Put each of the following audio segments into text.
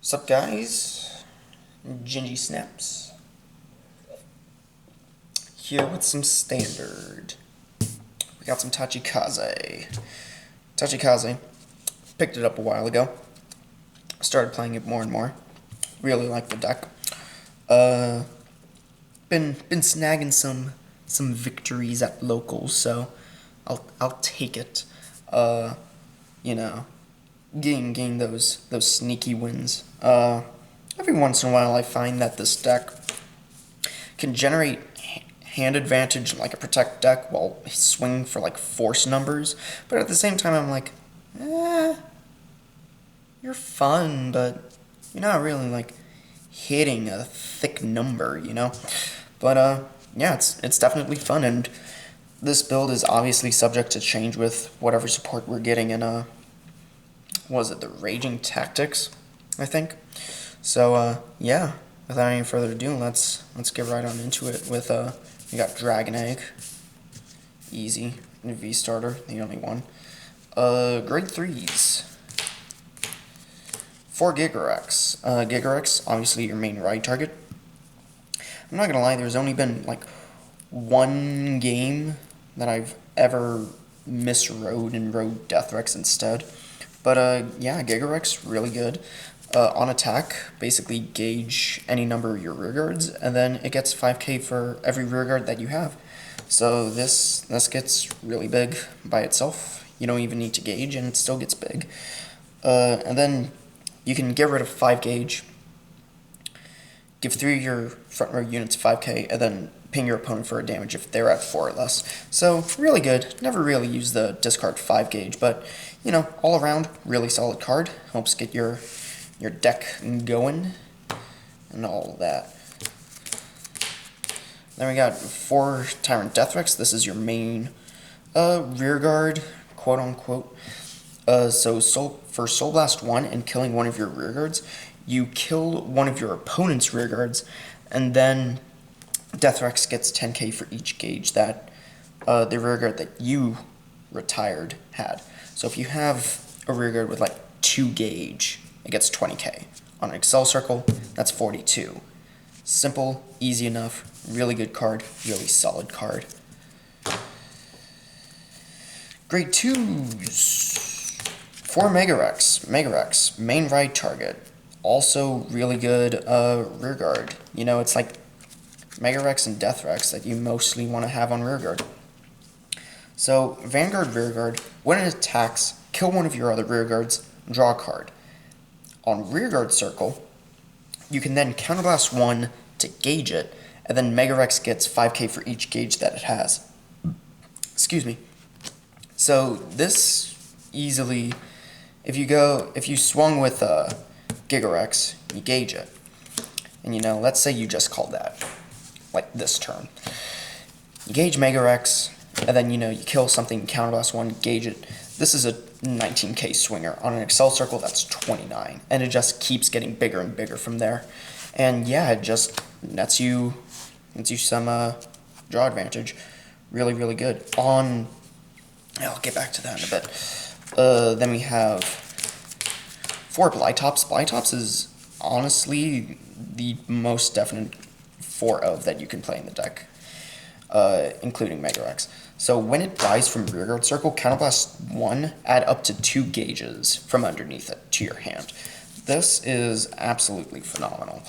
Sup guys, Gingy Snaps here with some standard. We got some Tachikaze. Tachikaze, picked it up a while ago. Started playing it more and more. Really like the deck. Been snagging some victories at locals, so I'll take it. You know, getting those sneaky wins. Every once in a while, I find that this deck can generate hand advantage like a protect deck while swinging for like force numbers, but at the same time, I'm like, you're fun, but you're not really like hitting a thick number, you know. But yeah, it's definitely fun, and this build is obviously subject to change with whatever support we're getting in was it the Raging Tactics, I think. So yeah, without any further ado, let's get right on into it with we got Dragon Egg, easy, V starter, the only one. Grade 3s. 4 Gigarex. Gigarex, obviously your main ride target. I'm not gonna lie, there's only been like one game that I've ever misrode and rode Deathrex instead. But yeah, Gigarex, really good. On attack, basically gauge any number of your rearguards, and then it gets 5k for every rearguard that you have. So this gets really big by itself. You don't even need to gauge, and it still gets big. And then you can get rid of 5 gauge, give 3 of your front row units 5k, and then ping your opponent for a damage if they're at 4 or less. So really good. Never really used the discard 5 gauge, but you know, all around really solid card. Helps get your deck going and all that. Then we got 4 Tyrant Deathrex. This is your main rear guard, quote unquote. So for Soul Blast 1 and killing one of your rear guards, you kill one of your opponent's rear guards, and then Deathrex gets 10k for each gauge that the rear guard that you retired had. So if you have a rear guard with like 2 gauge, it gets 20k. On an Excel circle, that's 42. Simple, easy enough, really good card, really solid card. Grade 2s. 4 Megarex. Megarex, main ride target. Also really good rear guard. You know, it's like Megarex and Deathrex that you mostly want to have on rearguard. So, Vanguard rearguard, when it attacks, kill one of your other rearguards, draw a card. On rearguard circle, you can then counterblast 1 to gauge it, and then Megarex gets 5k for each gauge that it has. Excuse me. So this easily, if you swung with Gigarex, you gauge it, and you know, let's say you just called that, like this turn. You gauge Megarex, and then, you know, you kill something, counterblast 1, gauge it. This is a 19k swinger. On an Excel circle, that's 29. And it just keeps getting bigger and bigger from there. And yeah, it just nets you some draw advantage. Really, really good. I'll get back to that in a bit. Then we have 4 Blytops. Blytops is honestly the most definite 4 of that you can play in the deck, including Megarex. So when it dies from rearguard circle, counterblast 1, add up to 2 gauges from underneath it to your hand. This is absolutely phenomenal.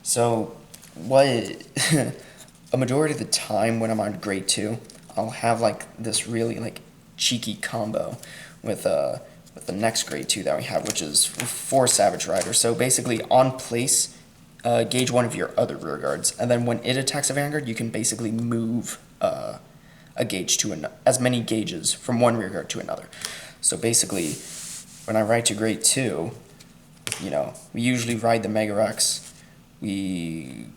So what a majority of the time when I'm on grade 2, I'll have like this really like cheeky combo with the next grade 2 that we have, which is 4 Savage Rider. So basically on place, gauge one of your other rear guards, and then when it attacks a Vanguard, you can basically move a gauge to as many gauges from one rear guard to another. So basically, when I ride to grade 2, you know, we usually ride the Megarex, we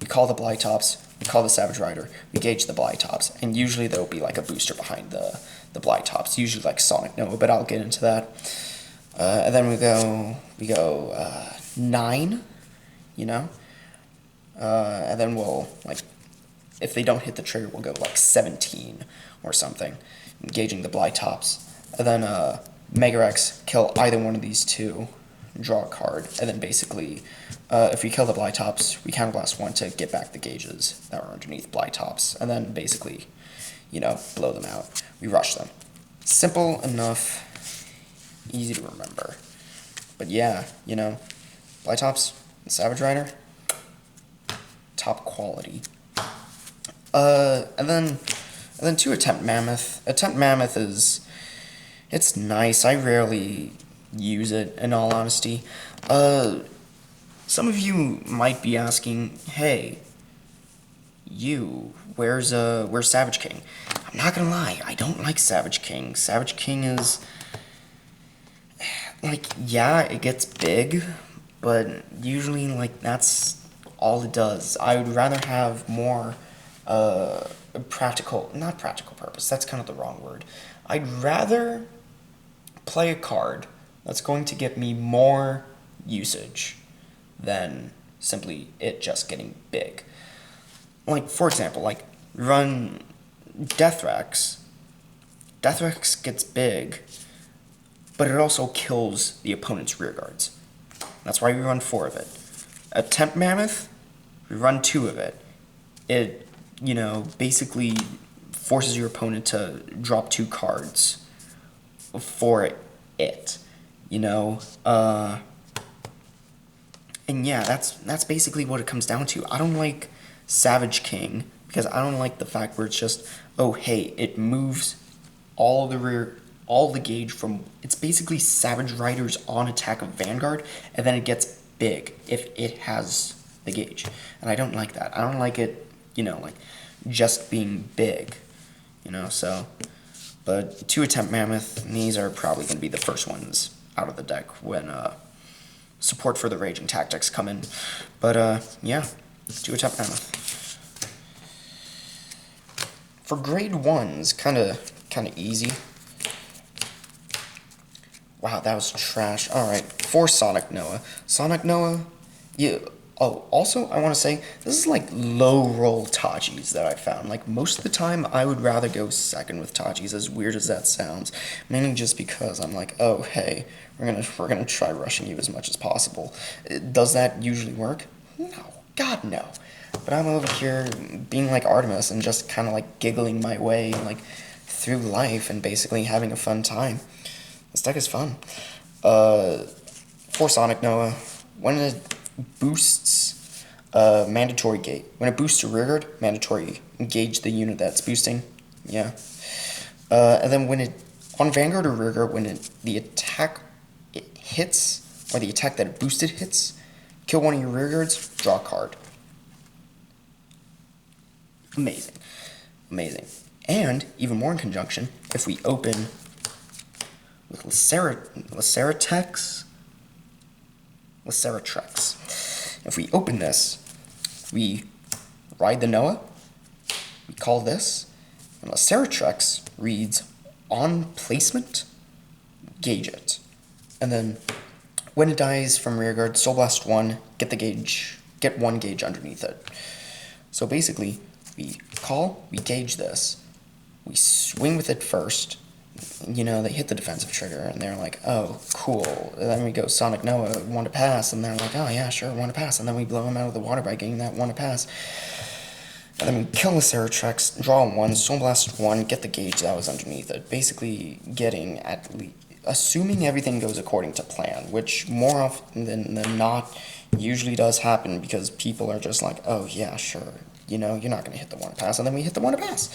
call the Blytops, we call the Savage Rider, we gauge the Blytops, and usually there'll be like a booster behind the Blytops, usually like Sonic Nova, but I'll get into that. And then we go 9, you know, and then we'll like, if they don't hit the trigger, we'll go like 17 or something, engaging the Blytops. And then Megarex, kill either one of these 2 draw a card, and then basically, if we kill the Blytops, we counterblast 1 to get back the gauges that are underneath Blytops, and then basically, blow them out. We rush them. Simple enough, easy to remember. But yeah, Blytops, Savage Rider, top quality. And then 2 Attempt Mammoth. Attempt Mammoth it's nice. I rarely use it, in all honesty. Some of you might be asking, hey, where's Savage King? I'm not gonna lie, I don't like Savage King. Savage King is, yeah, it gets big, but usually, that's all it does. I would rather have more, not practical purpose, that's kind of the wrong word. I'd rather play a card that's going to get me more usage than simply it just getting big. For example, we run Deathrex. Deathrex gets big, but it also kills the opponent's rear guards. That's why we run 4 of it. Attempt Mammoth, we run 2 of it. It, basically forces your opponent to drop 2 cards for it, and yeah, that's basically what it comes down to. I don't like Savage King because I don't like the fact where it's just, oh hey, it moves all the gauge from, it's basically Savage Rider's on attack of Vanguard, and then it gets big if it has the gauge. And I don't like that. I don't like it, just being big, so. But 2 Attempt Mammoth, these are probably going to be the first ones out of the deck when support for the Raging Tactics come in. But yeah, 2 Attempt Mammoth. For grade 1s, kind of easy. Wow, that was trash. Alright, for Sonic Noah. Sonic Noah, yeah. Oh, also, I want to say, this is low-roll Tachis that I found. Most of the time, I would rather go second with Tachis, as weird as that sounds. Mainly just because I'm oh, hey, we're gonna try rushing you as much as possible. Does that usually work? No. God, no. But I'm over here being like Artemis and just kind of giggling my way, through life and basically having a fun time. This deck is fun. For Sonic Noah, when it boosts mandatory gauge. When it boosts your rearguard, mandatory engage the unit that's boosting. Yeah. And then when it, on Vanguard or rearguard, when the attack it hits, or the attack that it boosted hits, kill one of your rearguards, draw a card. Amazing. Amazing. And, even more in conjunction, if we open with Laceratex, if we open this, we ride the Noah, we call this, and Laceratex reads on placement, gauge it. And then when it dies from rearguard, Soul Blast 1, get 1 gauge underneath it. So basically, we call, we gauge this, we swing with it first, they hit the defensive trigger, and they're like, oh, cool. And then we go Sonic Noah, 1 to pass, and they're like, oh yeah, sure, 1 to pass, and then we blow them out of the water by getting that 1 to pass. And then we kill the Laceratex, draw 1, Soul Blast 1, get the gauge that was underneath it. Basically getting at least, assuming everything goes according to plan, which more often than not usually does happen because people are just like, oh yeah, sure, you're not going to hit the 1 to pass, and then we hit the 1 to pass.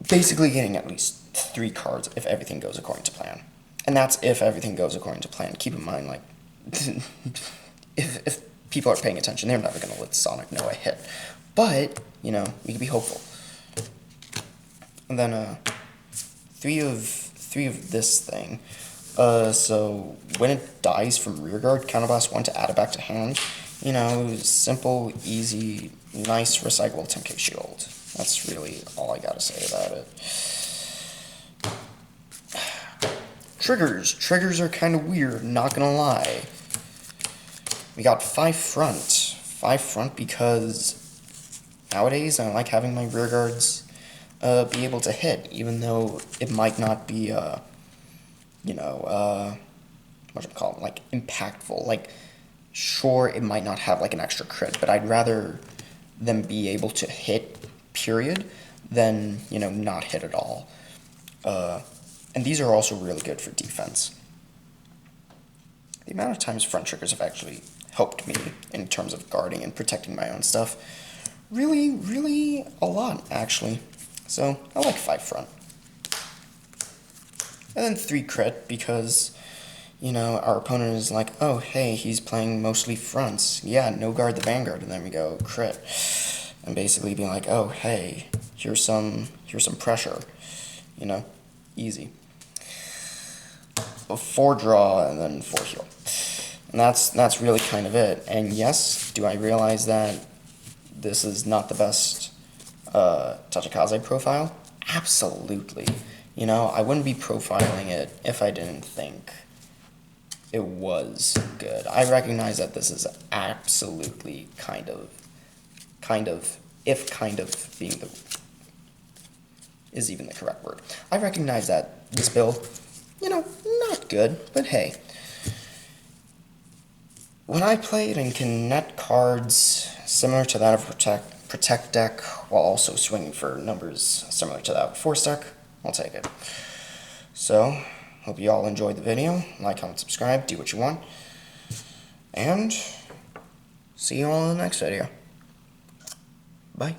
Basically getting at least 3 cards if everything goes according to plan. And that's if everything goes according to plan. Keep in mind, if people are paying attention, they're never going to let Sonic Noah hit. But, we can be hopeful. And then, 3 of this thing. So, when it dies from rearguard, counterblast 1 to add it back to hand. Simple, easy, nice, recyclable 10k shield. That's really all I gotta say about it. Triggers are kind of weird, not gonna lie. We got 5 front. 5 front because nowadays I like having my rear guards be able to hit, even though it might not be, like impactful. Like, sure, it might not have like an extra crit, but I'd rather them be able to hit, period, than, you know, not hit at all. And these are also really good for defense. The amount of times front triggers have actually helped me in terms of guarding and protecting my own stuff, really a lot, actually. So I like 5 front. And then 3 crit because, you know, our opponent is like, oh, hey, he's playing mostly fronts. Yeah, no guard the Vanguard, and then we go crit. And basically being like, oh, hey, here's some pressure, you know, easy. 4 draw and then 4 heal. And that's really kind of it. And yes, do I realize that this is not the best Tachikaze profile? Absolutely. You know, I wouldn't be profiling it if I didn't think it was good. I recognize that this is absolutely kind of being the is even the correct word. I recognize that this build, you know, not good, but hey. When I play it and can net cards similar to that of Protect deck while also swinging for numbers similar to that of Force deck, I'll take it. So, hope you all enjoyed the video. Like, comment, subscribe, do what you want. And see you all in the next video. Bye.